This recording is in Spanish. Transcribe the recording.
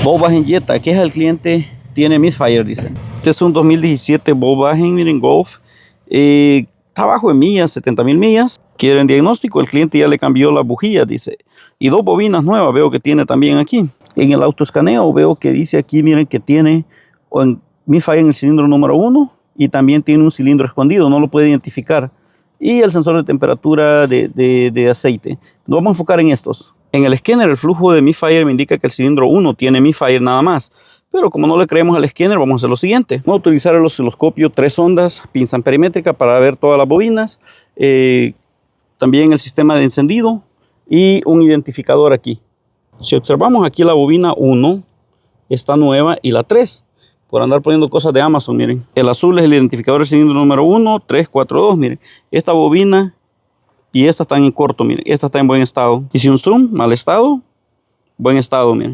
Volkswagen Jetta, queja del cliente, tiene misfire, dice. Este es un 2017 Volkswagen, miren, Golf. Está bajo de millas, 70,000 millas. Quieren diagnóstico, el cliente ya le cambió la bujía, dice. Y 2 bobinas nuevas veo que tiene también aquí. En el autoescaneo veo que dice aquí, miren, que tiene misfire en el cilindro número 1 y también tiene un cilindro escondido, no lo puede identificar. Y el sensor de temperatura de aceite. Nos vamos a enfocar en estos. En el escáner el flujo de misfire me indica que el cilindro 1 tiene misfire nada más. Pero como no le creemos al escáner, vamos a hacer lo siguiente. Vamos a utilizar el osciloscopio 3 ondas, pinza amperimétrica para ver todas las bobinas. También el sistema de encendido y un identificador aquí. Si observamos aquí la bobina 1 está nueva y la 3. Por andar poniendo cosas de Amazon, miren. El azul es el identificador del cilindro número 1, 3, 4, 2, miren. Esta bobina y esta están en corto, miren. Esta está en buen estado. Hice un zoom, mal estado, buen estado, miren.